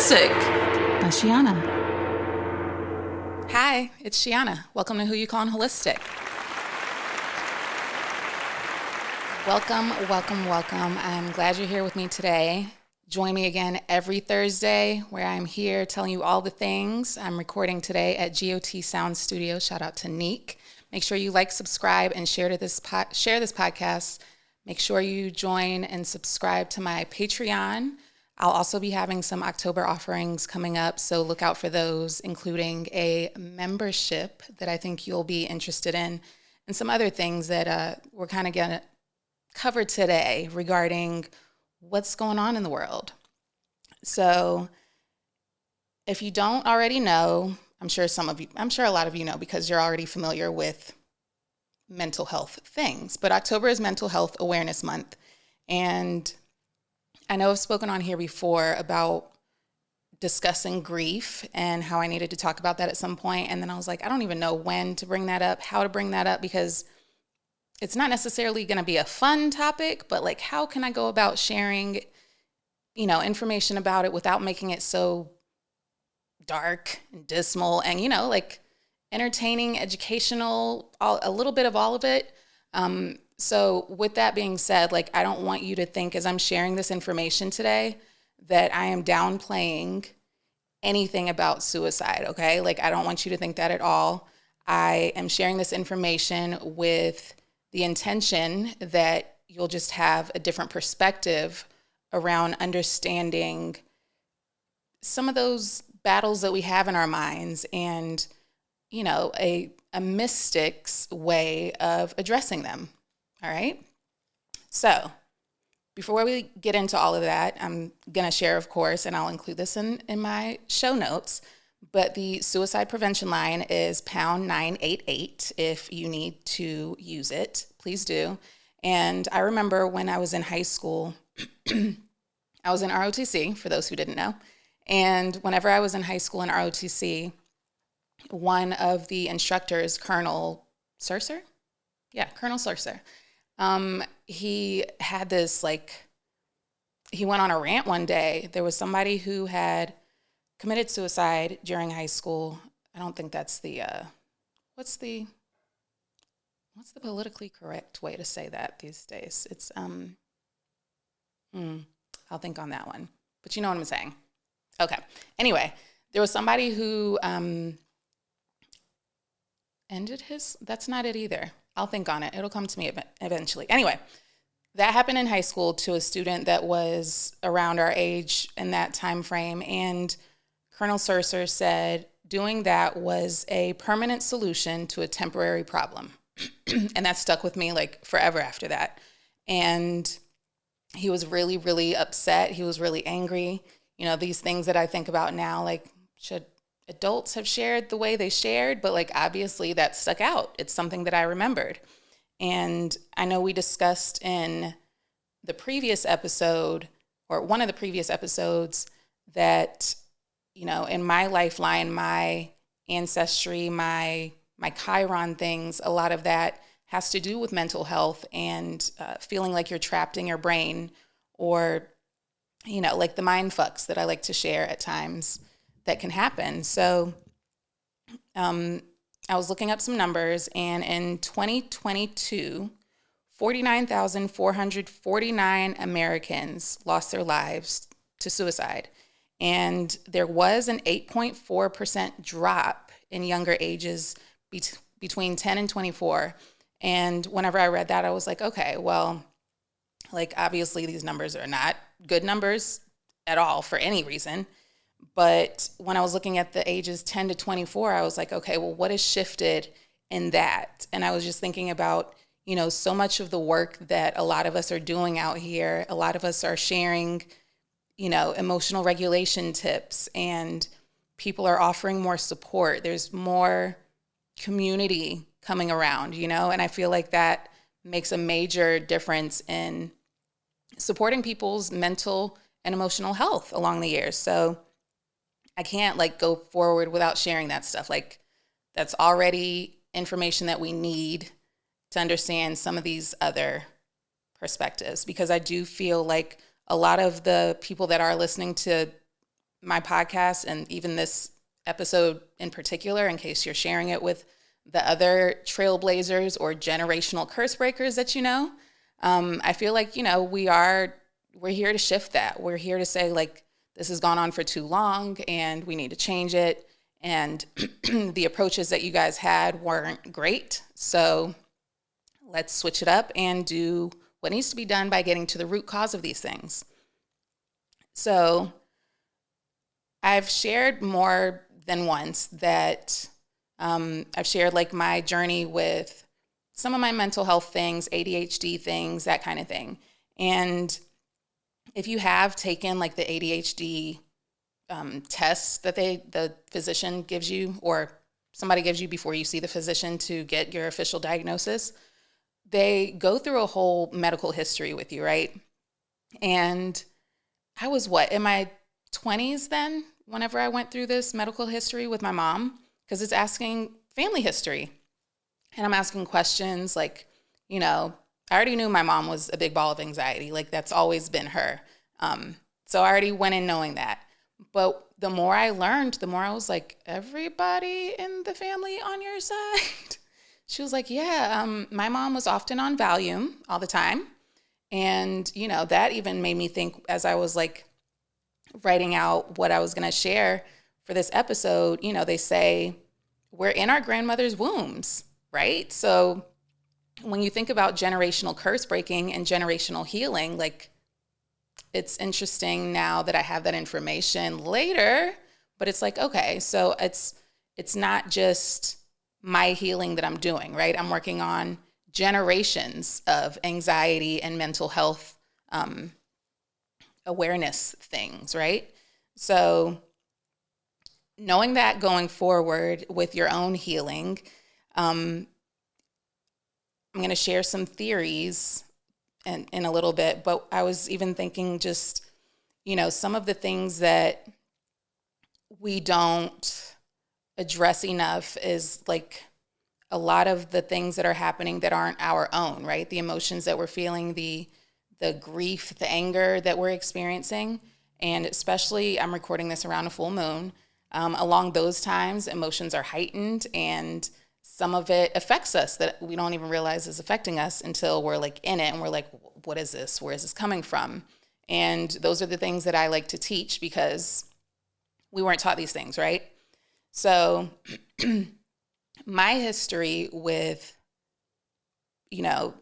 Holistic by Shiana. Hi, it's Shiana. Welcome to Who You Callin' Holistic. Welcome. I'm glad you're here with me today. Join me again every Thursday where I'm here telling you all the things. I'm recording today at GOT Sound Studio. Shout out to Neek. Make sure you like, subscribe, and share this podcast. Make sure you join and subscribe to my Patreon. I'll also be having some October offerings coming up, so look out for those, including a membership that I think you'll be interested in, and some other things that we're kind of going to cover today regarding what's going on in the world. So if you don't already know, I'm sure a lot of you know because you're already familiar with mental health things, but October is Mental Health Awareness Month. And I know I've spoken on here before about discussing grief and how I needed to talk about that at some point. And then I was like, I don't even know when to bring that up, how to bring that up, because it's not necessarily going to be a fun topic, but like, how can I go about sharing, information about it without making it so dark and dismal and, like entertaining, educational, a little bit of all of it. So with that being said, like, I don't want you to think as I'm sharing this information today that I am downplaying anything about suicide, okay? Like, I don't want you to think that at all. I am sharing this information with the intention that you'll just have a different perspective around understanding some of those battles that we have in our minds and, a mystic's way of addressing them. All right. So before we get into all of that, I'm going to share, of course, and I'll include this in my show notes, but the suicide prevention line is pound 988. If you need to use it, please do. And I remember when I was in high school, I was in ROTC, for those who didn't know. And whenever I was in high school in ROTC, one of the instructors, Colonel Surser, he had this, he went on a rant one day. There was somebody who had committed suicide during high school. I don't think that's what's the politically correct way to say that these days? It's, I'll think on that one. But you know what I'm saying. Okay. Anyway, there was somebody who that's not it either. I'll think on it. It'll come to me eventually. Anyway, that happened in high school to a student that was around our age in that time frame. And Colonel Surser said doing that was a permanent solution to a temporary problem. And that stuck with me like forever after that. And he was really, really upset. He was really angry. These things that I think about now, like, should adults have shared the way they shared? But like, obviously that stuck out. It's something that I remembered. And I know we discussed in the previous episode, or one of the previous episodes, that, in my lifeline, my ancestry, my Chiron things, a lot of that has to do with mental health and feeling like you're trapped in your brain, or, like the mind fucks that I like to share at times that can happen. So I was looking up some numbers, and in 2022, 49,449 Americans lost their lives to suicide. And there was an 8.4% drop in younger ages between 10 and 24. And whenever I read that, I was like, okay, well, like, obviously these numbers are not good numbers at all for any reason. But when I was looking at the ages 10 to 24, I was like, okay, well, what has shifted in that? And I was just thinking about, so much of the work that a lot of us are doing out here. A lot of us are sharing, emotional regulation tips, and people are offering more support. There's more community coming around, and I feel like that makes a major difference in supporting people's mental and emotional health along the years. So I can't go forward without sharing that stuff. Like, that's already information that we need to understand some of these other perspectives, because I do feel like a lot of the people that are listening to my podcast and even this episode in particular, in case you're sharing it with the other trailblazers or generational curse breakers that you know, I feel like, we're here to shift that. We're here to say, like, this has gone on for too long and we need to change it. And the approaches that you guys had weren't great. So let's switch it up and do what needs to be done by getting to the root cause of these things. So I've shared more than once that I've shared like my journey with some of my mental health things, ADHD things, that kind of thing. And if you have taken like the ADHD tests that the physician gives you or somebody gives you before you see the physician to get your official diagnosis, they go through a whole medical history with you, right? And I was in my 20s then, whenever I went through this medical history with my mom, because it's asking family history. And I'm asking questions like, I already knew my mom was a big ball of anxiety. Like, that's always been her. So I already went in knowing that. But the more I learned, the more I was like, everybody in the family on your side? She was like, yeah, my mom was often on Valium all the time. And, that even made me think as I was like writing out what I was going to share for this episode, they say we're in our grandmother's wombs, right? So when you think about generational curse breaking and generational healing, like, it's interesting now that I have that information later, but it's like, okay, so it's not just my healing that I'm doing, right? I'm working on generations of anxiety and mental health awareness things, right? So knowing that going forward with your own healing, I'm going to share some theories in a little bit, but I was even thinking just, some of the things that we don't address enough is like a lot of the things that are happening that aren't our own, right? The emotions that we're feeling, the grief, the anger that we're experiencing. And especially, I'm recording this around a full moon. Along those times, emotions are heightened and some of it affects us that we don't even realize is affecting us until we're like in it and we're like, what is this? Where is this coming from? And those are the things that I like to teach because we weren't taught these things, right? So my history with, the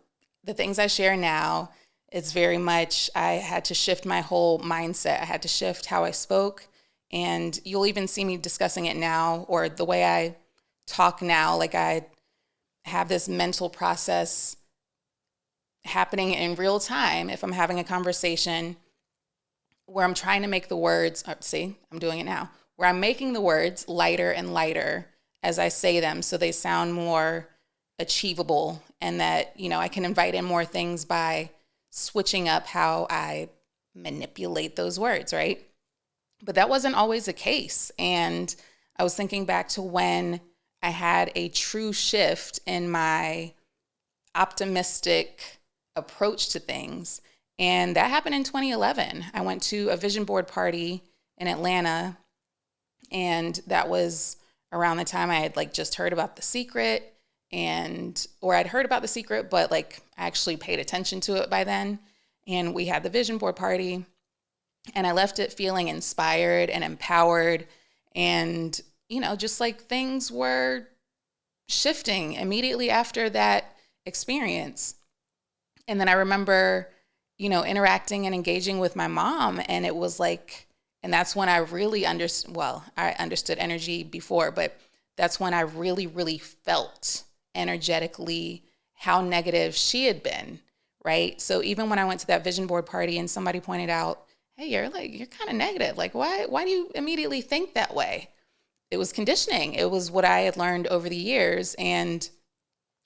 things I share now, it's very much, I had to shift my whole mindset. I had to shift how I spoke. And you'll even see me discussing it now, or the way I talk now, like I have this mental process happening in real time if I'm having a conversation where I'm trying to make the words, I'm doing it now, where I'm making the words lighter and lighter as I say them so they sound more achievable and that, I can invite in more things by switching up how I manipulate those words, right? But that wasn't always the case. And I was thinking back to when I had a true shift in my optimistic approach to things. And that happened in 2011. I went to a vision board party in Atlanta. And that was around the time I had like just heard about The Secret or I'd heard about The Secret, but like I actually paid attention to it by then. And we had the vision board party and I left it feeling inspired and empowered and, just like things were shifting immediately after that experience. And then I remember, interacting and engaging with my mom. And it was like, and that's when I really understood, I understood energy before, but that's when I really, really felt energetically how negative she had been, right? So even when I went to that vision board party and somebody pointed out, hey, you're kind of negative. Like, why do you immediately think that way? It was conditioning. It was what I had learned over the years and,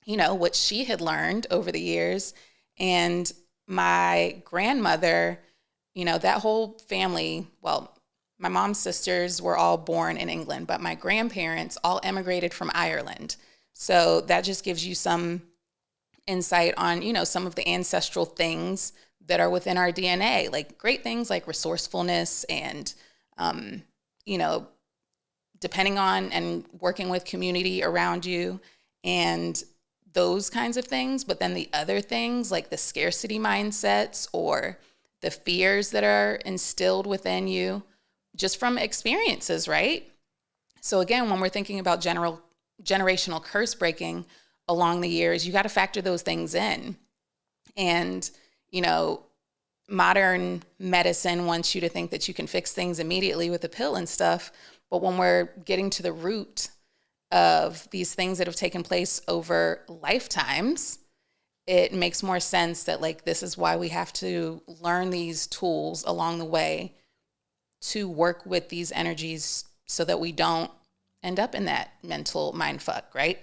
what she had learned over the years. And my grandmother, that whole family, my mom's sisters were all born in England, but my grandparents all emigrated from Ireland. So that just gives you some insight on, some of the ancestral things that are within our DNA, like great things like resourcefulness and you know, depending on and working with community around you and those kinds of things. But then the other things like the scarcity mindsets or the fears that are instilled within you just from experiences, right? So again, when we're thinking about generational curse breaking along the years, you got to factor those things in. And, you know, modern medicine wants you to think that you can fix things immediately with a pill and stuff. But when we're getting to the root of these things that have taken place over lifetimes, it makes more sense that like this is why we have to learn these tools along the way to work with these energies so that we don't end up in that mental mind fuck, right?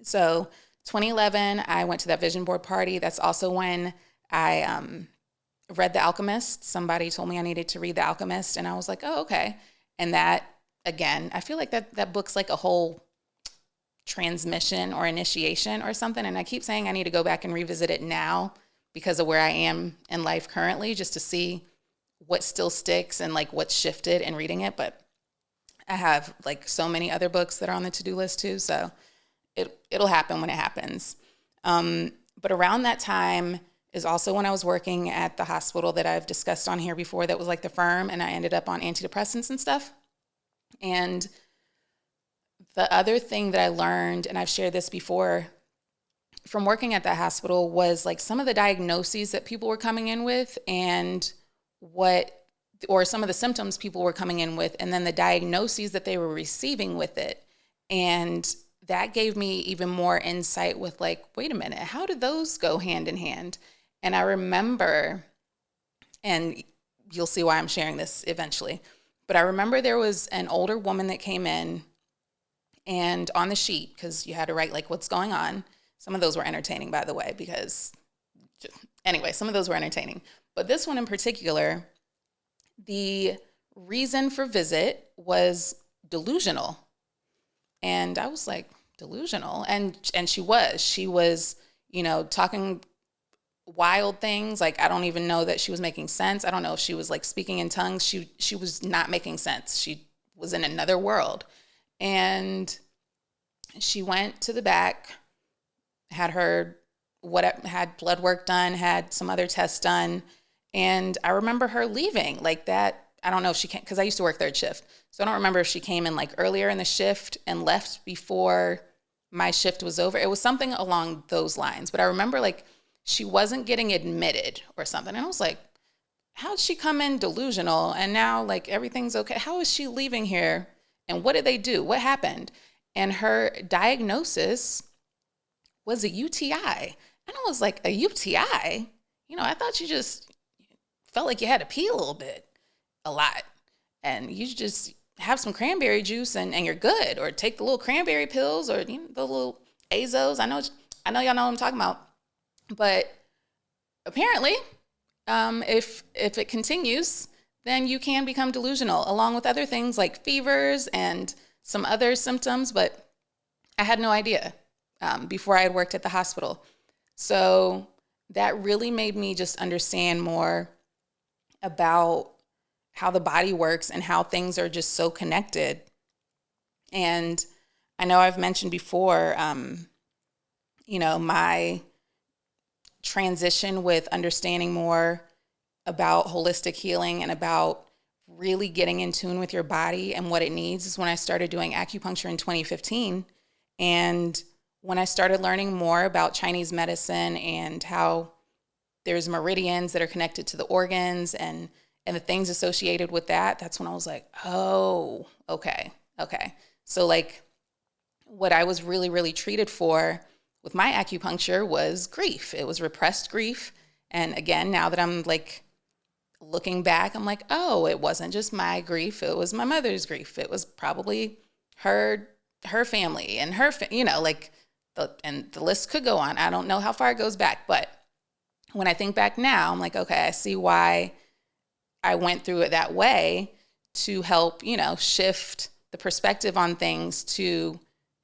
So 2011, I went to that vision board party. That's also when I read The Alchemist. Somebody told me I needed to read The Alchemist, and I was like, oh, okay. And that, again, I feel like that book's like a whole transmission or initiation or something. And I keep saying I need to go back and revisit it now because of where I am in life currently, just to see what still sticks and like what's shifted in reading it. But I have like so many other books that are on the to-do list too. So it'll happen when it happens. But around that time is also when I was working at the hospital that I've discussed on here before that was like the firm, and I ended up on antidepressants and stuff. And the other thing that I learned, and I've shared this before, from working at that hospital was like some of the diagnoses that people were coming in with and or some of the symptoms people were coming in with, and then the diagnoses that they were receiving with it. And that gave me even more insight with like, wait a minute, how did those go hand in hand? And I remember, and you'll see why I'm sharing this eventually, but I remember there was an older woman that came in, and on the sheet, because you had to write like what's going on. Some of those were entertaining, by the way, anyway, some of those were entertaining. But this one in particular, the reason for visit was delusional. And I was like, delusional? And she was, you know, talking wild things. Like, I don't even know that she was making sense. I don't know if she was like speaking in tongues. She was not making sense. She was in another world. And she went to the back, had blood work done, had some other tests done. And I remember her leaving like that. I don't know if she came, because I used to work third shift. So I don't remember if she came in like earlier in the shift and left before my shift was over. It was something along those lines. But I remember like she wasn't getting admitted or something. And I was like, how'd she come in delusional? And now like everything's okay. How is she leaving here? And what did they do? What happened? And her diagnosis was a UTI. And I was like, a UTI? You know, I thought you just felt like you had to pee a little bit, a lot. And you just have some cranberry juice and you're good. Or take the little cranberry pills or, you know, the little Azos. I know y'all know what I'm talking about. But apparently, if it continues, then you can become delusional, along with other things like fevers and some other symptoms. But I had no idea before I had worked at the hospital. So that really made me just understand more about how the body works and how things are just so connected. And I know I've mentioned before, you know, my transition with understanding more about holistic healing and about really getting in tune with your body and what it needs is when I started doing acupuncture in 2015. And when I started learning more about Chinese medicine and how there's meridians that are connected to the organs and the things associated with that, that's when I was like, oh, okay. So like what I was really, really treated for with my acupuncture was grief. It was repressed grief. And again, now that I'm like looking back, I'm like, oh, it wasn't just my grief. It was my mother's grief. It was probably her family and you know, like and the list could go on. I don't know how far it goes back, but when I think back now, I'm like, okay, I see why I went through it that way, to help, you know, shift the perspective on things to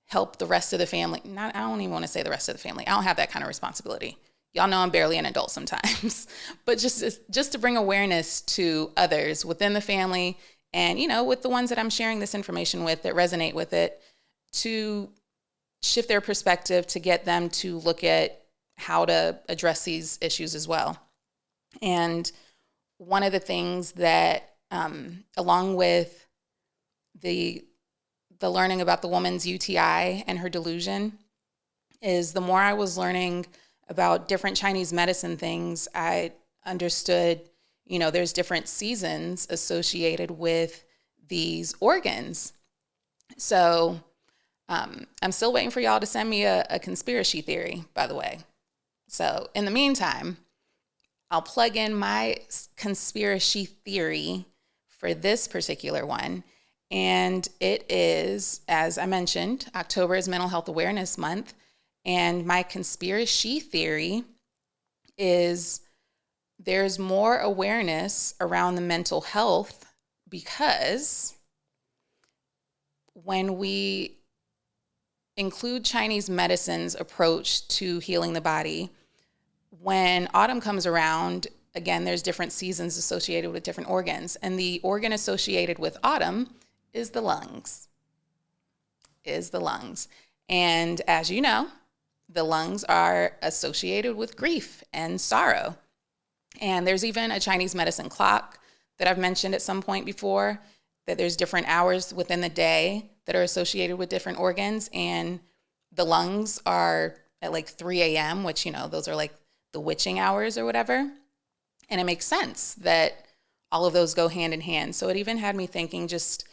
help the rest of the family. I don't even want to say the rest of the family. I don't have that kind of responsibility. Y'all know I'm barely an adult sometimes, but just to bring awareness to others within the family and, with the ones that I'm sharing this information with that resonate with it, to shift their perspective to get them to look at how to address these issues as well. And one of the things that, along with the learning about the woman's UTI and her delusion, is the more I was learning about different Chinese medicine things, I understood, there's different seasons associated with these organs. So I'm still waiting for y'all to send me a conspiracy theory, by the way. So in the meantime, I'll plug in my conspiracy theory for this particular one. And it is, as I mentioned, October is Mental Health Awareness Month. And my conspiracy theory is there's more awareness around the mental health because when we include Chinese medicine's approach to healing the body, when autumn comes around, again, there's different seasons associated with different organs. And the organ associated with autumn is the lungs. And as you know, the lungs are associated with grief and sorrow. And there's even a Chinese medicine clock that I've mentioned at some point before, that there's different hours within the day that are associated with different organs. And the lungs are at like 3 a.m., which, those are like the witching hours or whatever. And it makes sense that all of those go hand in hand. So it even had me thinking just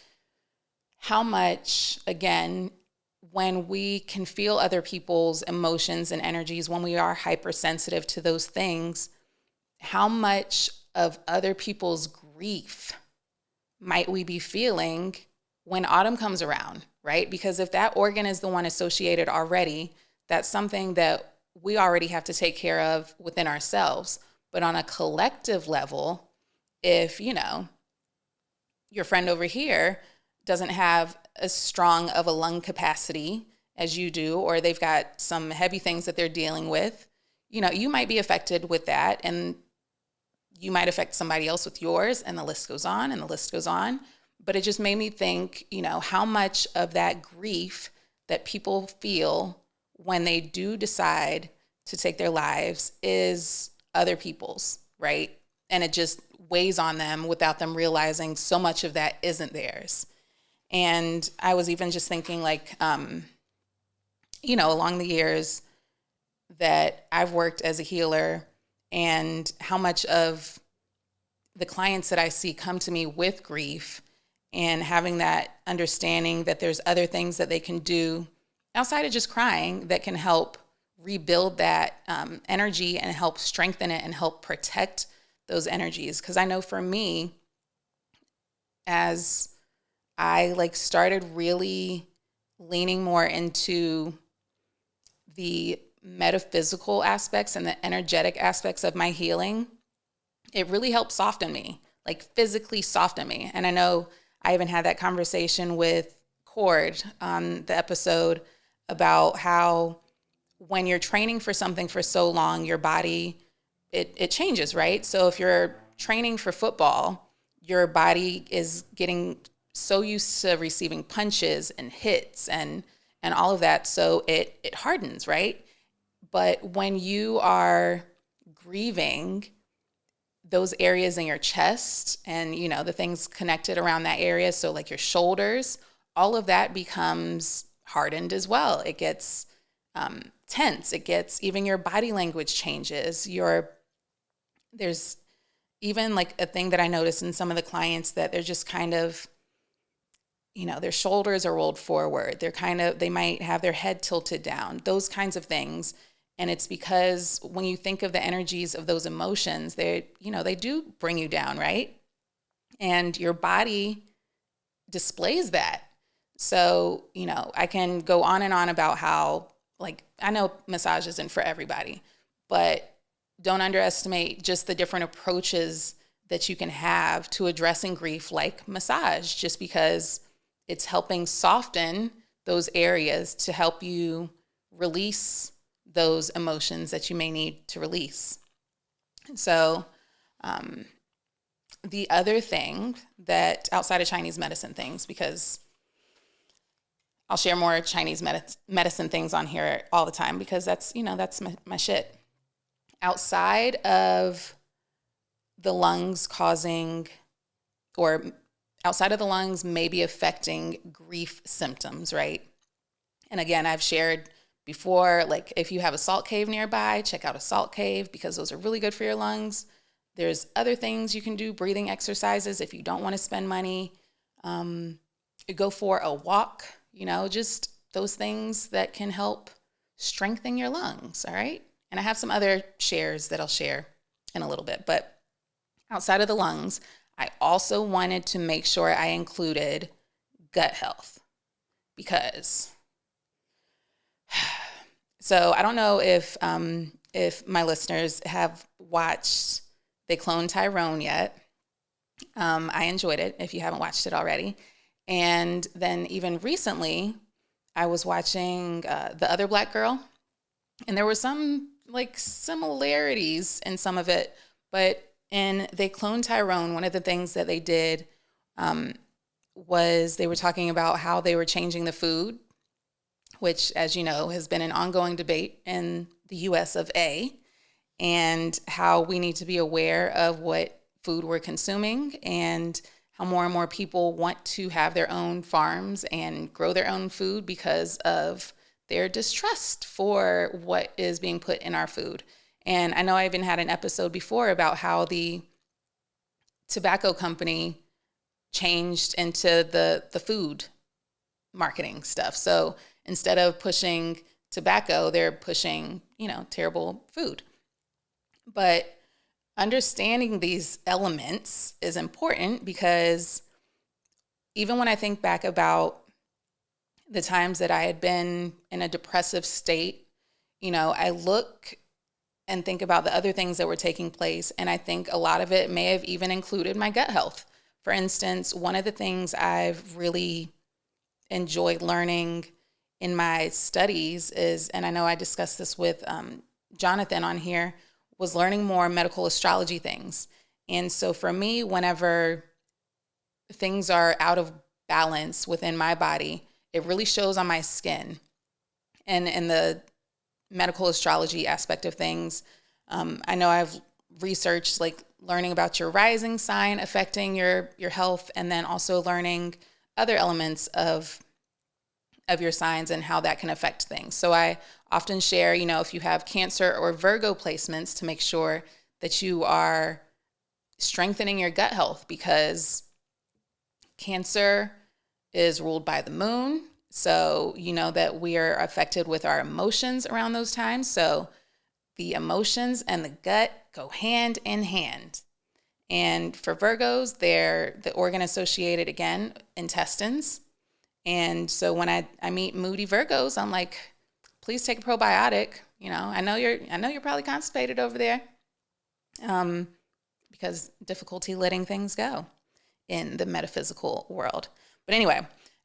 how much, again, when we can feel other people's emotions and energies, when we are hypersensitive to those things, how much of other people's grief might we be feeling when autumn comes around, right? Because if that organ is the one associated already, that's something that we already have to take care of within ourselves. But on a collective level, if, your friend over here doesn't have as strong of a lung capacity as you do, or they've got some heavy things that they're dealing with, you might be affected with that, and you might affect somebody else with yours, and the list goes on and the list goes on. But it just made me think, how much of that grief that people feel when they do decide to take their lives is other people's, right? And it just weighs on them without them realizing so much of that isn't theirs. And I was even just thinking along the years that I've worked as a healer, and how much of the clients that I see come to me with grief, and having that understanding that there's other things that they can do outside of just crying that can help rebuild that energy and help strengthen it and help protect those energies. Because I know for me, as I started really leaning more into the metaphysical aspects and the energetic aspects of my healing, it really helped soften me, physically soften me. And I know I even had that conversation with Cord on the episode about how when you're training for something for so long, your body, it changes, right? So if you're training for football, your body is getting so used to receiving punches and hits and all of that. So it hardens, right? But when you are grieving those areas in your chest and, the things connected around that area, so your shoulders, all of that becomes hardened as well. It gets tense. It gets, even your body language changes. There's even a thing that I noticed in some of the clients, that they're just kind of, their shoulders are rolled forward. They might have their head tilted down, those kinds of things. And it's because when you think of the energies of those emotions, they do bring you down, right? And your body displays that. So, I can go on and on about how, I know massage isn't for everybody, but don't underestimate just the different approaches that you can have to addressing grief, like massage, just because it's helping soften those areas to help you release those emotions that you may need to release. So the other thing that outside of Chinese medicine things, because I'll share more Chinese medicine things on here all the time because that's my shit. Outside of the lungs causing, or outside of the lungs maybe affecting grief symptoms, right? And again, I've shared before, like if you have a salt cave nearby, check out a salt cave because those are really good for your lungs. There's other things you can do, breathing exercises if you don't want to spend money. Go for a walk, just those things that can help strengthen your lungs, all right? And I have some other shares that I'll share in a little bit. But outside of the lungs, I also wanted to make sure I included gut health because, so I don't know if my listeners have watched They Cloned Tyrone yet. I enjoyed it if you haven't watched it already. And then even recently, I was watching The Other Black Girl, and there were some like similarities in some of it, but in They Cloned Tyrone, one of the things that they did was they were talking about how they were changing the food, which, as you know, has been an ongoing debate in the US of A, and how we need to be aware of what food we're consuming and how more and more people want to have their own farms and grow their own food because of their distrust for what is being put in our food. And I know I even had an episode before about how the tobacco company changed into the food marketing stuff. So instead of pushing tobacco, they're pushing, terrible food. But understanding these elements is important because even when I think back about the times that I had been in a depressive state, I look and think about the other things that were taking place. And I think a lot of it may have even included my gut health. For instance, one of the things I've really enjoyed learning in my studies is, and I know I discussed this with Jonathan on here, was learning more medical astrology things. And so for me, whenever things are out of balance within my body, it really shows on my skin. And in the medical astrology aspect of things, I know I've researched like learning about your rising sign affecting your health, and then also learning other elements of your signs and how that can affect things. So I often share, if you have Cancer or Virgo placements, to make sure that you are strengthening your gut health, because Cancer is ruled by the moon. So you know that we are affected with our emotions around those times. So the emotions and the gut go hand in hand. And for Virgos, they're the organ associated, again, intestines. And so when I meet moody Virgos, I'm like, please take a probiotic. I know you're probably constipated over there, because difficulty letting things go in the metaphysical world. But anyway,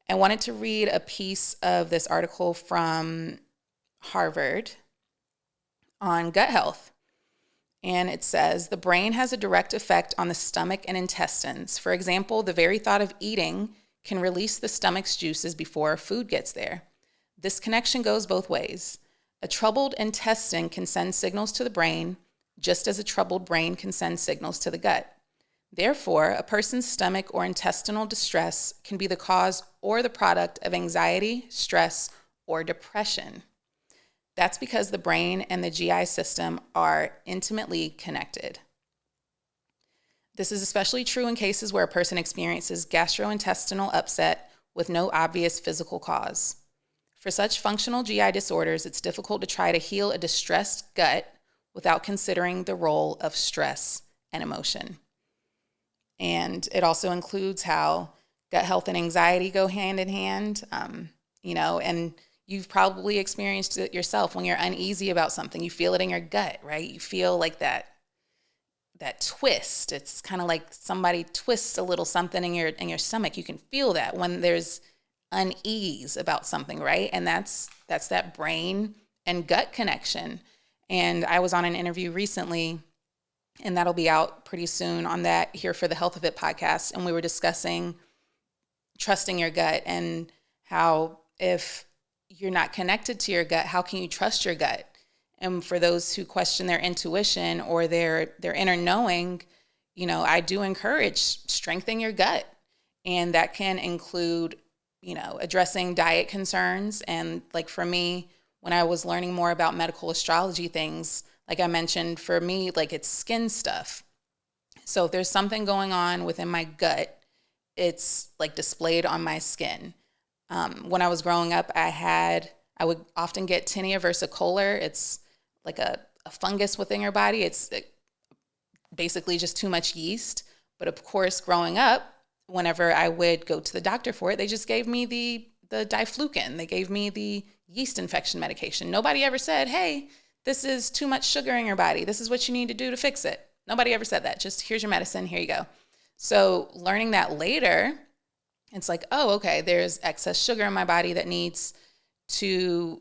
I wanted to read a piece of this article from Harvard on gut health. And it says, the brain has a direct effect on the stomach and intestines. For example, the very thought of eating can release the stomach's juices before food gets there. This connection goes both ways. A troubled intestine can send signals to the brain, just as a troubled brain can send signals to the gut. Therefore, a person's stomach or intestinal distress can be the cause or the product of anxiety, stress, or depression. That's because the brain and the GI system are intimately connected. This is especially true in cases where a person experiences gastrointestinal upset with no obvious physical cause. For such functional GI disorders, it's difficult to try to heal a distressed gut without considering the role of stress and emotion. And it also includes how gut health and anxiety go hand in hand, and you've probably experienced it yourself. When you're uneasy about something, you feel it in your gut, right? You feel like that twist. It's kind of like somebody twists a little something in your stomach. You can feel that when there's unease about something, right? And that's that brain and gut connection. And I was on an interview recently and that'll be out pretty soon on that Here for the Health of It podcast. And we were discussing trusting your gut and how if you're not connected to your gut, how can you trust your gut? And for those who question their intuition or their inner knowing, I do encourage strengthening your gut. And that can include, addressing diet concerns. And like for me, when I was learning more about medical astrology things, like I mentioned, for me, like it's skin stuff. So if there's something going on within my gut, it's like displayed on my skin. When I was growing up, I would often get tinea versicolor. It's like a fungus within your body. It's basically just too much yeast. But of course, growing up, whenever I would go to the doctor for it, they just gave me the diflucan. They gave me the yeast infection medication. Nobody ever said, hey, this is too much sugar in your body. This is what you need to do to fix it. Nobody ever said that. Just here's your medicine. Here you go. So learning that later, it's like, oh, okay, there's excess sugar in my body that needs to,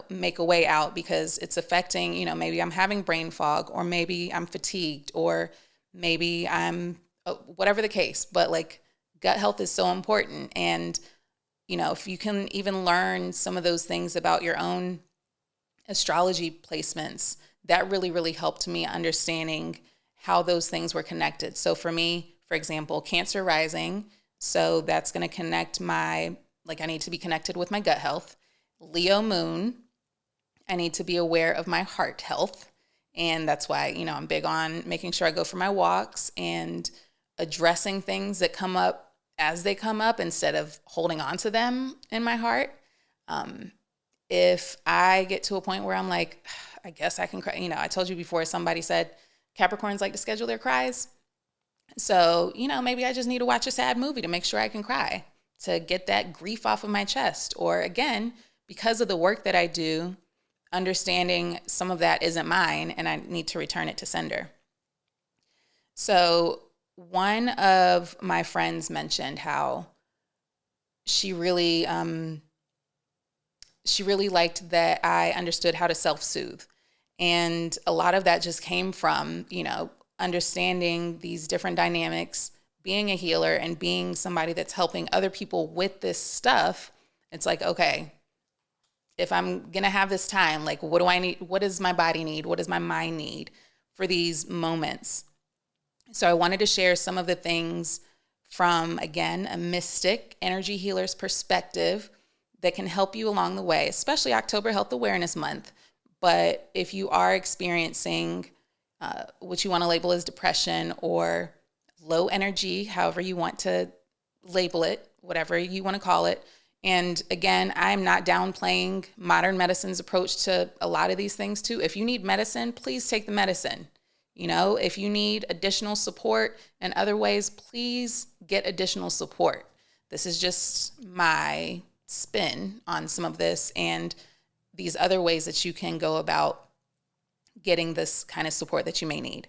make a way out because it's affecting, maybe I'm having brain fog, or maybe I'm fatigued, or maybe I'm whatever the case. But like gut health is so important. And, if you can even learn some of those things about your own astrology placements, that really, really helped me understanding how those things were connected. So for me, for example, Cancer rising. So that's going to connect I need to be connected with my gut health. Leo moon, I need to be aware of my heart health. And that's why, I'm big on making sure I go for my walks and addressing things that come up as they come up instead of holding on to them in my heart. If I get to a point where I'm like, I guess I can cry, I told you before, somebody said Capricorns like to schedule their cries. So, maybe I just need to watch a sad movie to make sure I can cry, to get that grief off of my chest. Or again, because of the work that I do, understanding some of that isn't mine and I need to return it to sender. So one of my friends mentioned how she really liked that I understood how to self-soothe. And a lot of that just came from, understanding these different dynamics, being a healer and being somebody that's helping other people with this stuff. It's like, okay, if I'm going to have this time, like, what do I need? What does my body need? What does my mind need for these moments? So I wanted to share some of the things from, again, a mystic energy healer's perspective that can help you along the way, especially October Health Awareness Month. But if you are experiencing what you want to label as depression or low energy, however you want to label it, whatever you want to call it. And again, I'm not downplaying modern medicine's approach to a lot of these things too. If you need medicine, please take the medicine. If you need additional support in other ways, please get additional support. This is just my spin on some of this and these other ways that you can go about getting this kind of support that you may need.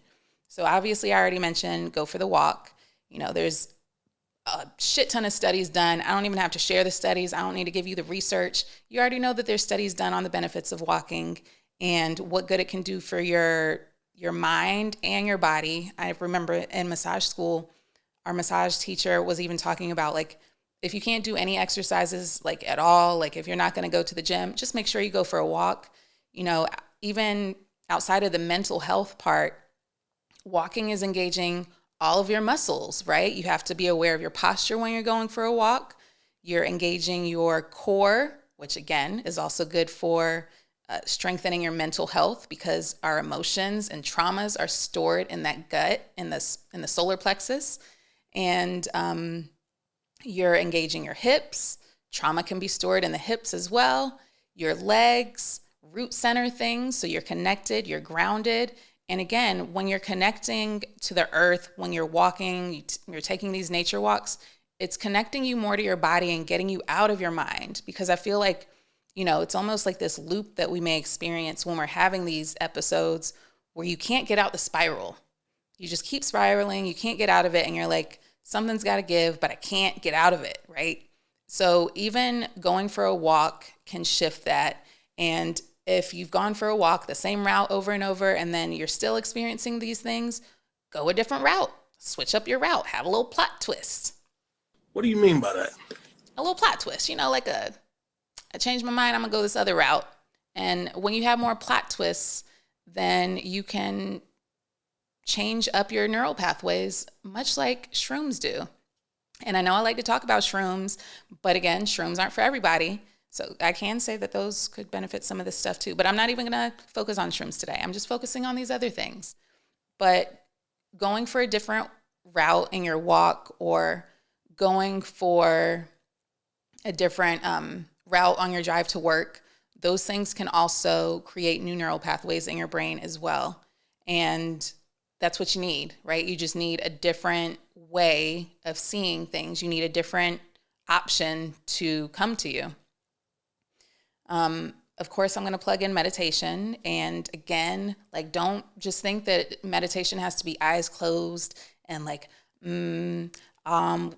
So obviously I already mentioned go for the walk. There's a shit ton of studies done. I don't even have to share the studies. I don't need to give you the research. You already know that there's studies done on the benefits of walking and what good it can do for your mind and your body. I remember in massage school, our massage teacher was even talking about like, if you can't do any exercises like at all, like if you're not going to go to the gym, just make sure you go for a walk. Even outside of the mental health part, walking is engaging all of your muscles, right? You have to be aware of your posture when you're going for a walk. You're engaging your core, which again is also good for strengthening your mental health because our emotions and traumas are stored in that gut, in the solar plexus. And you're engaging your hips. Trauma can be stored in the hips as well. Your legs, root center things. So you're connected, you're grounded. And again, when you're connecting to the earth, when you're walking, you're taking these nature walks, it's connecting you more to your body and getting you out of your mind. Because I feel like, it's almost like this loop that we may experience when we're having these episodes where you can't get out the spiral. You just keep spiraling, you can't get out of it, and you're like, something's got to give, but I can't get out of it, right? So even going for a walk can shift that. And if you've gone for a walk, the same route over and over, and then you're still experiencing these things, go a different route, switch up your route, have a little plot twist. What do you mean by that? A little plot twist, like I changed my mind, I'm gonna go this other route. And when you have more plot twists, then you can change up your neural pathways, much like shrooms do. And I know I like to talk about shrooms, but again, shrooms aren't for everybody. So I can say that those could benefit some of this stuff too, but I'm not even gonna focus on shrooms today. I'm just focusing on these other things. But going for a different route in your walk, or going for a different route on your drive to work, those things can also create new neural pathways in your brain as well. And that's what you need, right? You just need a different way of seeing things. You need a different option to come to you. Of course, I'm going to plug in meditation. And again, like, don't just think that meditation has to be eyes closed and like, Nam-myoho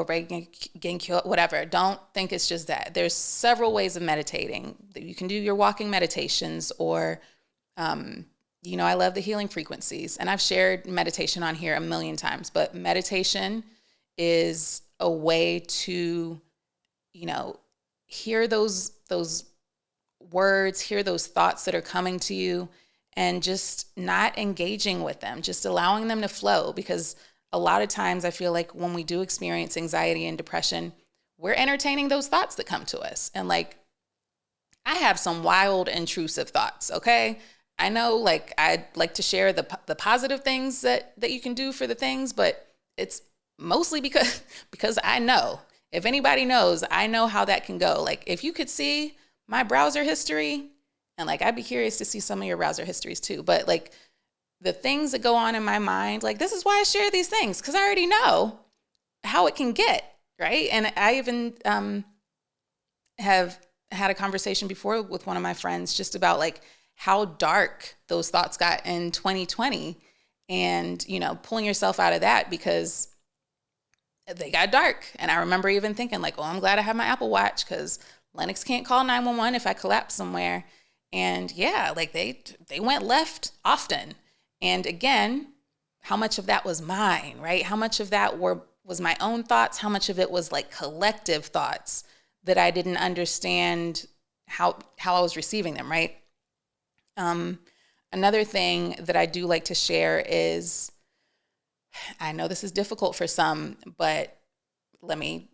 Renge-kyo, whatever. Don't think it's just that. There's several ways of meditating. You can do your walking meditations, or, I love the healing frequencies. And I've shared meditation on here a million times, but meditation is a way to, hear those words, hear those thoughts that are coming to you, and just not engaging with them, just allowing them to flow. Because a lot of times I feel like when we do experience anxiety and depression, we're entertaining those thoughts that come to us. And like, I have some wild, intrusive thoughts, okay? I know, like, I'd like to share the positive things that you can do for the things, but it's mostly because I know. If anybody knows, I know how that can go. Like, if you could see my browser history, and like, I'd be curious to see some of your browser histories too, but like, the things that go on in my mind, like, this is why I share these things, because I already know how it can get, right? And I even have had a conversation before with one of my friends just about like how dark those thoughts got in 2020, and, pulling yourself out of that because they got dark. And I remember even thinking like, oh, I'm glad I have my Apple Watch, because Lennox can't call 911 if I collapse somewhere. And yeah, like they went left often. And again, how much of that was mine, right? How much of that was my own thoughts? How much of it was like collective thoughts that I didn't understand how I was receiving them, right? Another thing that I do like to share is, I know this is difficult for some, but let me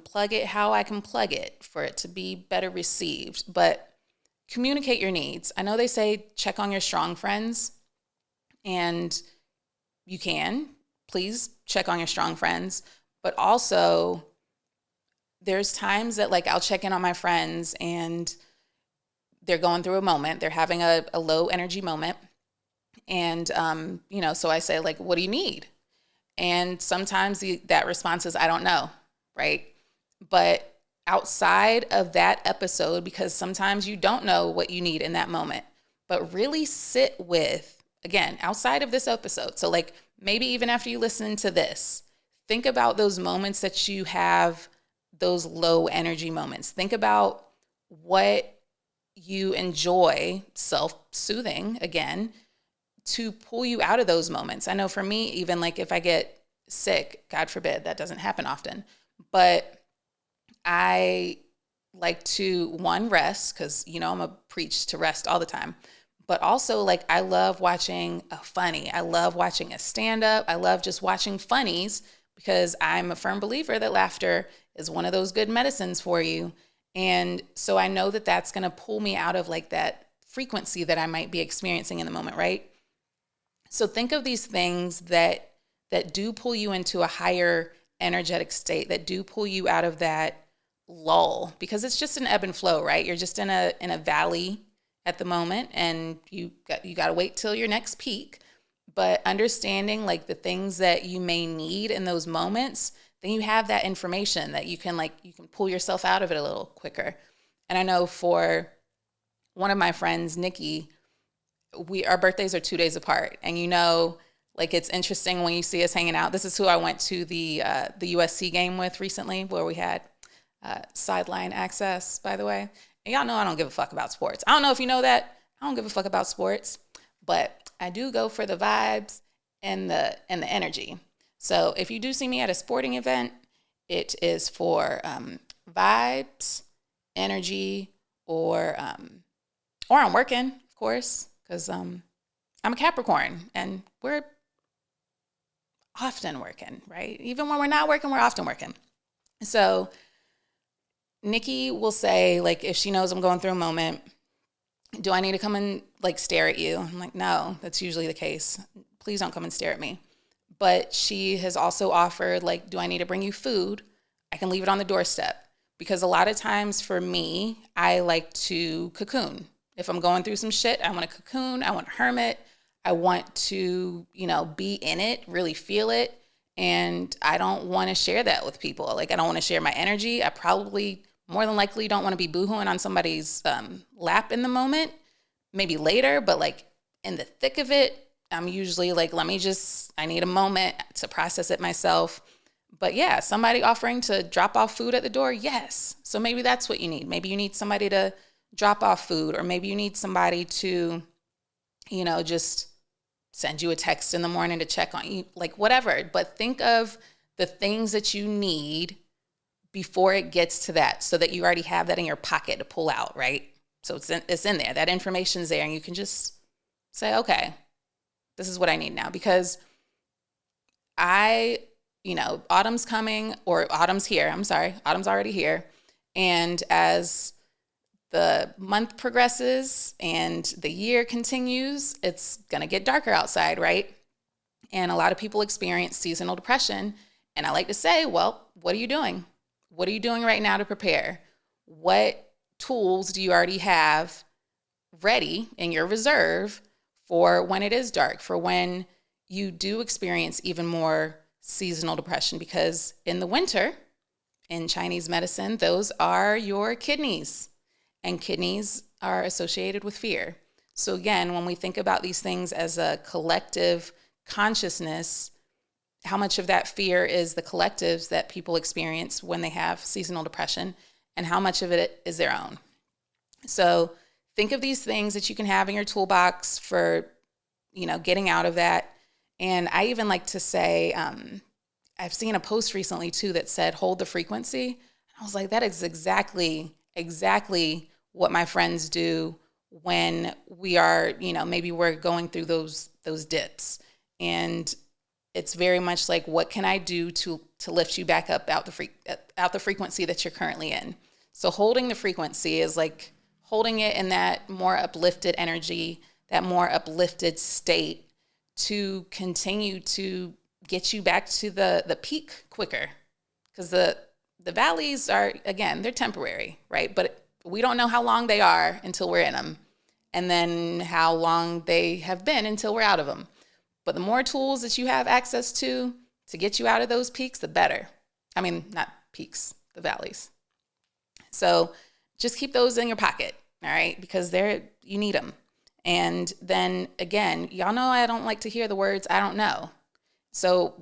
plug it how I can plug it for it to be better received. But communicate your needs. I know they say check on your strong friends, and you can. Please check on your strong friends. But also, there's times that like I'll check in on my friends and they're going through a moment. They're having a low energy moment. And, so I say like, what do you need? And sometimes that response is, I don't know, right? But outside of that episode, because sometimes you don't know what you need in that moment, but really sit with, again, outside of this episode. So like, maybe even after you listen to this, think about those moments that you have, those low energy moments. Think about what you enjoy, self-soothing, again, to pull you out of those moments. I know for me, even like if I get sick, God forbid, that doesn't happen often, but I like to, one, rest, because, I'm a preach to rest all the time. But also, like, I love watching a funny. I love watching a stand-up. I love just watching funnies, because I'm a firm believer that laughter is one of those good medicines for you. And so I know that that's going to pull me out of like that frequency that I might be experiencing in the moment, right? So think of these things that do pull you into a higher energetic state, that do pull you out of that lull, because it's just an ebb and flow, right? You're just in a valley at the moment, and you got to wait till your next peak. But understanding like the things that you may need in those moments, then you have that information that you can pull yourself out of it a little quicker. And I know for one of my friends, Nikki, our birthdays are 2 days apart, and like, it's interesting when you see us hanging out. This is who I went to the USC game with recently, where we had sideline access, by the way. And y'all know I don't give a fuck about sports. I don't know if you know that. I don't give a fuck about sports, but I do go for the vibes and the energy. So if you do see me at a sporting event, it is for vibes, energy, or I'm working, of course, because I'm a Capricorn and we're often working, right? Even when we're not working, we're often working. So Nikki will say, like, if she knows I'm going through a moment, do I need to come and like stare at you? I'm like, no, that's usually the case. Please don't come and stare at me. But she has also offered, like, do I need to bring you food? I can leave it on the doorstep. Because a lot of times for me, I like to cocoon. If I'm going through some shit, I want to cocoon, I want to hermit, I want to, be in it, really feel it. And I don't want to share that with people. Like, I don't want to share my energy. I probably more than likely don't want to be boohooing on somebody's lap in the moment, maybe later, but like in the thick of it, I'm usually like, I need a moment to process it myself. But yeah, somebody offering to drop off food at the door, yes. So maybe that's what you need. Maybe you need somebody to drop off food, or maybe you need somebody to, just send you a text in the morning to check on you, like whatever. But think of the things that you need before it gets to that, so that you already have that in your pocket to pull out, right? So it's in there. That information's there, and you can just say, okay, this is what I need now. Because autumn's coming, or autumn's here. I'm sorry, autumn's already here. And as the month progresses and the year continues, it's going to get darker outside, right? And a lot of people experience seasonal depression. And I like to say, well, what are you doing? What are you doing right now to prepare? What tools do you already have ready in your reserve for when it is dark, for when you do experience even more seasonal depression? Because in the winter, in Chinese medicine, those are your kidneys, and kidneys are associated with fear. So again, when we think about these things as a collective consciousness, how much of that fear is the collectives that people experience when they have seasonal depression, and how much of it is their own? So think of these things that you can have in your toolbox for, getting out of that. And I even like to say, I've seen a post recently too that said, hold the frequency. I was like, that is exactly what my friends do when we are, maybe we're going through those dips. And it's very much like, what can I do to lift you back up out the frequency that you're currently in? So holding the frequency is like holding it in that more uplifted energy, that more uplifted state, to continue to get you back to the peak quicker. Because the valleys are, again, they're temporary, right? But we don't know how long they are until we're in them, and then how long they have been until we're out of them. But the more tools that you have access to get you out of those peaks, the better. I mean, not peaks, the valleys. So just keep those in your pocket, all right? Because you need them. And then again, y'all know I don't like to hear the words, I don't know. So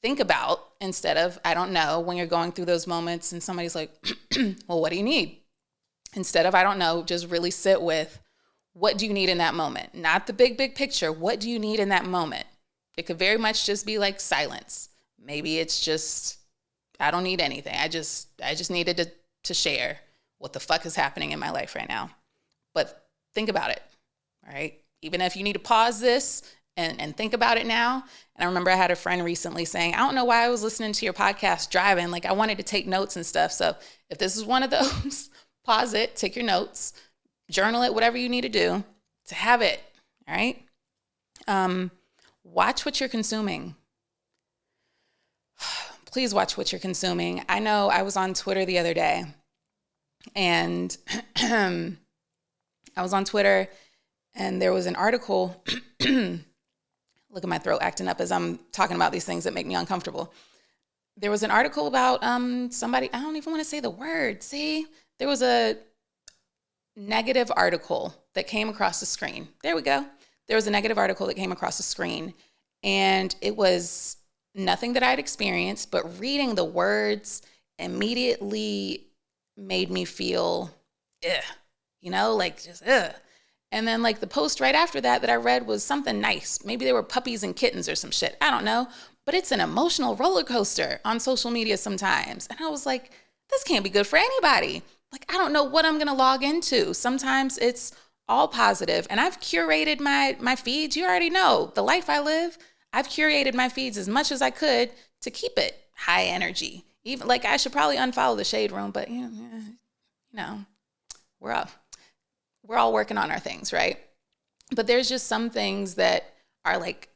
think about, instead of I don't know, when you're going through those moments and somebody's like, well, what do you need? Instead of I don't know, just really sit with, what do you need in that moment? Not the big picture. What do you need in that moment? It could very much just be like silence. Maybe it's just, I don't need anything. I just needed to share what the fuck is happening in my life right now. But think about it, all right? Even if you need to pause this and think about it now. And I remember I had a friend recently saying, I don't know why I was listening to your podcast driving. Like, I wanted to take notes and stuff. So if this is one of those, pause it, take your notes, journal it, whatever you need to do to have it, all right? Watch what you're consuming. Please watch what you're consuming. I know I was on Twitter the other day, and I was on Twitter, and there was an article. Look at my throat acting up as I'm talking about these things that make me uncomfortable. There was an article about somebody, I don't even want to say the word. See, there was a negative article that came across the screen. There we go. There was a negative article that came across the screen, and it was nothing that I'd experienced, but reading the words immediately made me feel, like just, ugh. And then like the post right after that I read was something nice. Maybe they were puppies and kittens or some shit. I don't know. But it's an emotional roller coaster on social media sometimes. And I was like, this can't be good for anybody. Like, I don't know what I'm going to log into. Sometimes it's all positive. And I've curated my feeds. You already know the life I live. I've curated my feeds as much as I could to keep it high energy. Even like I should probably unfollow the Shade Room, but you know, we're all working on our things, right? But there's just some things that are like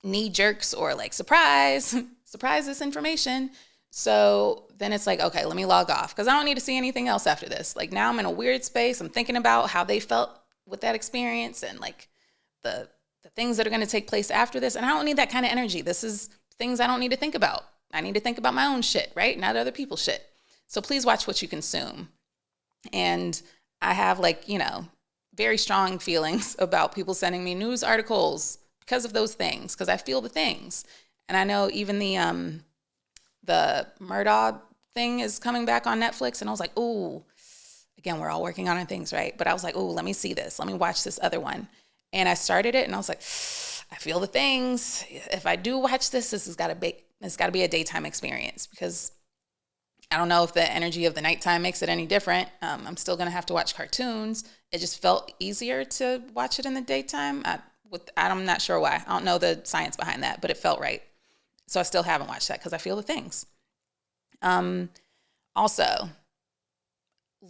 knee jerks or like surprise this information. So then it's like, okay, let me log off because I don't need to see anything else after this. Like now I'm in a weird space. I'm thinking about how they felt with that experience and like the things that are going to take place after this. And I don't need that kind of energy. This is things I don't need to think about. I need to think about my own shit, right? Not other people's shit. So please watch what you consume. And I have like, very strong feelings about people sending me news articles because of those things, because I feel the things. And I know even the Murdaugh thing is coming back on Netflix. And I was like, ooh, again, we're all working on our things, right? But I was like, ooh, let me see this. Let me watch this other one. And I started it and I was like, I feel the things. If I do watch this, it's got to be a daytime experience because I don't know if the energy of the nighttime makes it any different. I'm still going to have to watch cartoons. It just felt easier to watch it in the daytime. I'm not sure why. I don't know the science behind that, but it felt right. So I still haven't watched that because I feel the things. Also,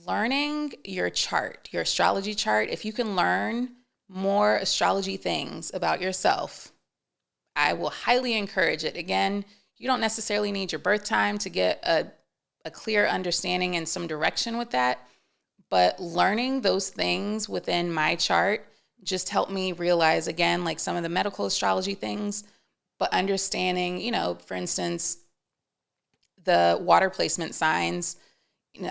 learning your chart, your astrology chart. If you can learn more astrology things about yourself, I will highly encourage it. Again, you don't necessarily need your birth time to get a clear understanding and some direction with that. But learning those things within my chart just helped me realize, again, like some of the medical astrology things, but understanding, for instance, the water placement signs,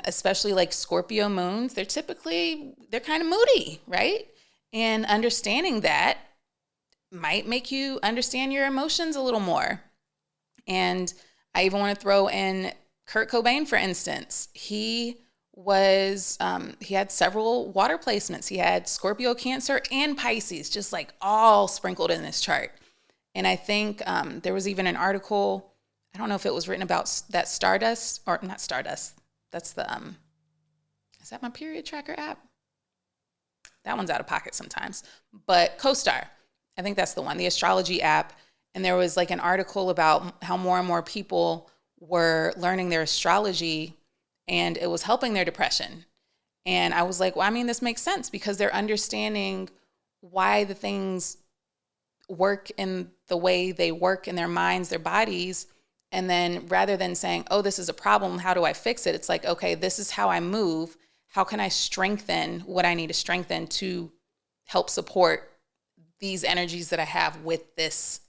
especially like Scorpio moons, they're kind of moody, right? And understanding that might make you understand your emotions a little more. And I even want to throw in Kurt Cobain, for instance. He had several water placements. He had Scorpio, Cancer, and Pisces, just like all sprinkled in this chart. And I think there was even an article, I don't know if it was written about that Stardust, or not Stardust. That's the, is that my period tracker app? That one's out of pocket sometimes. But CoStar, I think that's the one, the astrology app. And there was like an article about how more and more people were learning their astrology and it was helping their depression. And I was like, well, I mean, this makes sense because they're understanding why the things work in the way they work in their minds, their bodies. And then rather than saying, oh, this is a problem, how do I fix it? It's like, okay, this is how I move. How can I strengthen what I need to strengthen to help support these energies that I have with this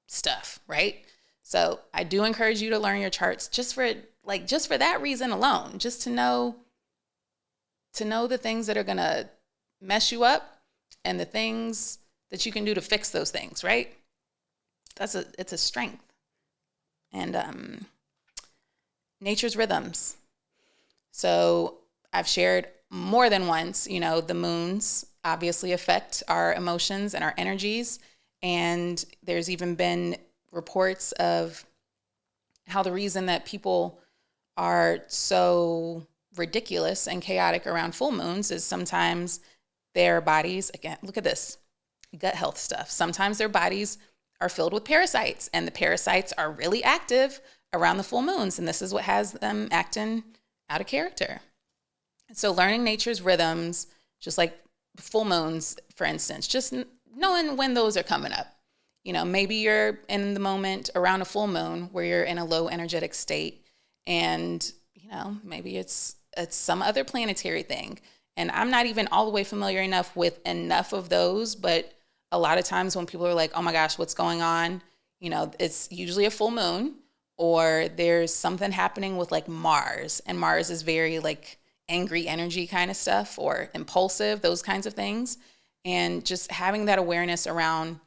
stuff, right? So I do encourage you to learn your charts just for that reason alone, just to know the things that are going to mess you up and the things that you can do to fix those things, right? It's a strength. And nature's rhythms. So I've shared more than once, the moons obviously affect our emotions and our energies. And there's even been reports of how the reason that people are so ridiculous and chaotic around full moons is sometimes their bodies, again, look at this, gut health stuff. Sometimes their bodies are filled with parasites and the parasites are really active around the full moons. And this is what has them acting out of character. So learning nature's rhythms, just like full moons, for instance, just knowing when those are coming up. Maybe you're in the moment around a full moon where you're in a low energetic state and, maybe it's some other planetary thing. And I'm not even all the way familiar enough with enough of those, but a lot of times when people are like, oh my gosh, what's going on? It's usually a full moon or there's something happening with like Mars, and Mars is very like angry energy kind of stuff or impulsive, those kinds of things. And just having that awareness around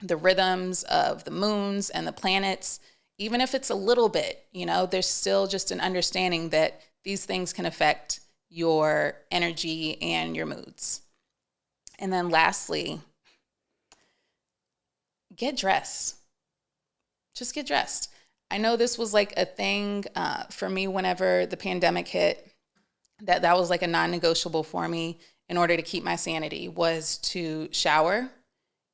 the rhythms of the moons and the planets, even if it's a little bit, there's still just an understanding that these things can affect your energy and your moods. And then lastly, get dressed. Just get dressed. I know this was like a thing for me whenever the pandemic hit, that was like a non-negotiable for me in order to keep my sanity, was to shower,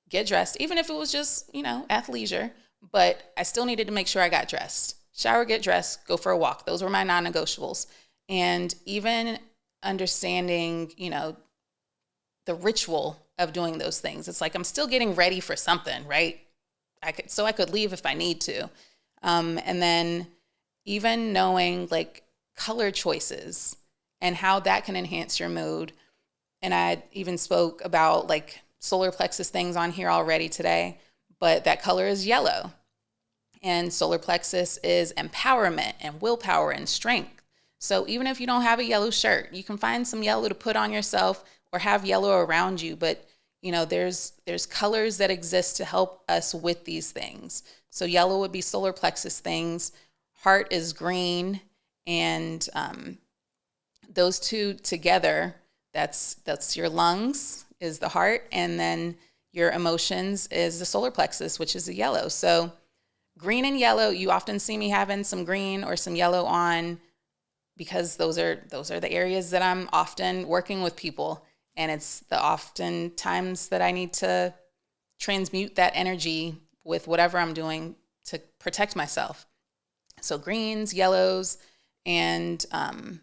get dressed, even if it was just, athleisure, but I still needed to make sure I got dressed. Shower, get dressed, go for a walk. Those were my non-negotiables. And even understanding, the ritual of doing those things. It's like I'm still getting ready for something, right? I could leave if I need to. And then even knowing like color choices and how that can enhance your mood. And I even spoke about like solar plexus things on here already today, but that color is yellow. And solar plexus is empowerment and willpower and strength. So even if you don't have a yellow shirt, you can find some yellow to put on yourself or have yellow around you. But, there's colors that exist to help us with these things. So yellow would be solar plexus things. Heart is green. And those two together, that's your lungs is the heart. And then your emotions is the solar plexus, which is the yellow. So green and yellow, you often see me having some green or some yellow on because those are the areas that I'm often working with people. And it's the often times that I need to transmute that energy with whatever I'm doing to protect myself. So greens, yellows, and I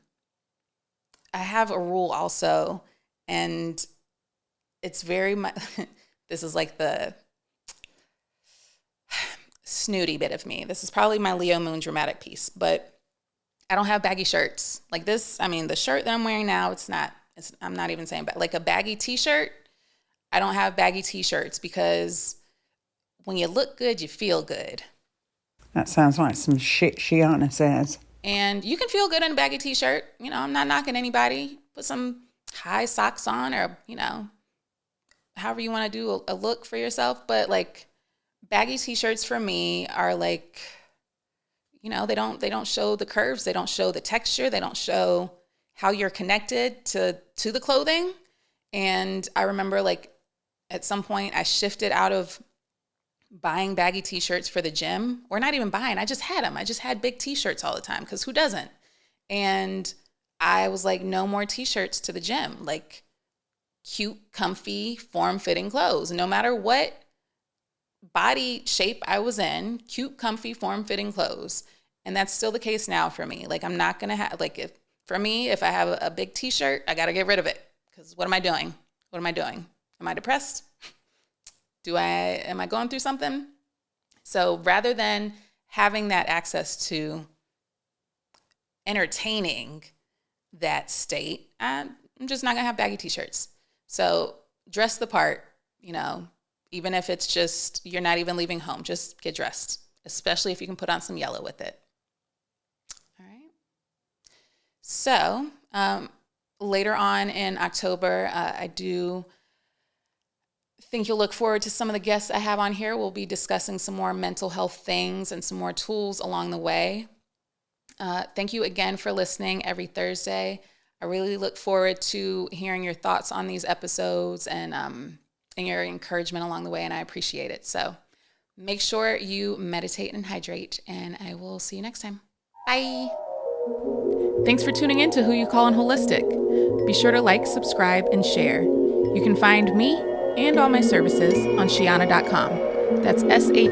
have a rule also, and it's very much, this is like the snooty bit of me. This is probably my Leo moon dramatic piece, but I don't have baggy shirts. Like this, the shirt that I'm wearing now, I'm not even saying, like a baggy t-shirt. I don't have baggy t-shirts because when you look good, you feel good. That sounds like some shit Shiana says. And you can feel good in a baggy t-shirt. I'm not knocking anybody. Put some high socks on or, however you want to do a look for yourself. But like baggy t-shirts for me are like, they don't show the curves. They don't show the texture. They don't show how you're connected to the clothing. And I remember like at some point I shifted out of buying baggy t-shirts for the gym, or not even buying. I just had them. I just had big t-shirts all the time because who doesn't? And I was like, no more t-shirts to the gym. Like cute, comfy, form-fitting clothes. No matter what body shape I was in, cute, comfy, form-fitting clothes. And that's still the case now for me. Like I'm not going to have, like if I have a big t-shirt, I got to get rid of it. Because what am I doing? Am I depressed? Am I going through something? So rather than having that access to entertaining that state, I'm just not going to have baggy t-shirts. So dress the part, even if it's just, you're not even leaving home, just get dressed, especially if you can put on some yellow with it. All right. So later on in October, I do think you'll look forward to some of the guests I have on here. We'll be discussing some more mental health things and some more tools along the way. Thank you again for listening every Thursday. I really look forward to hearing your thoughts on these episodes and your encouragement along the way, and I appreciate it. So make sure you meditate and hydrate, and I will see you next time. Bye. Thanks for tuning in to Who You Callin' Holistic. Be sure to like, subscribe, and share. You can find me and all my services on Shiana.com. That's SHEANAH.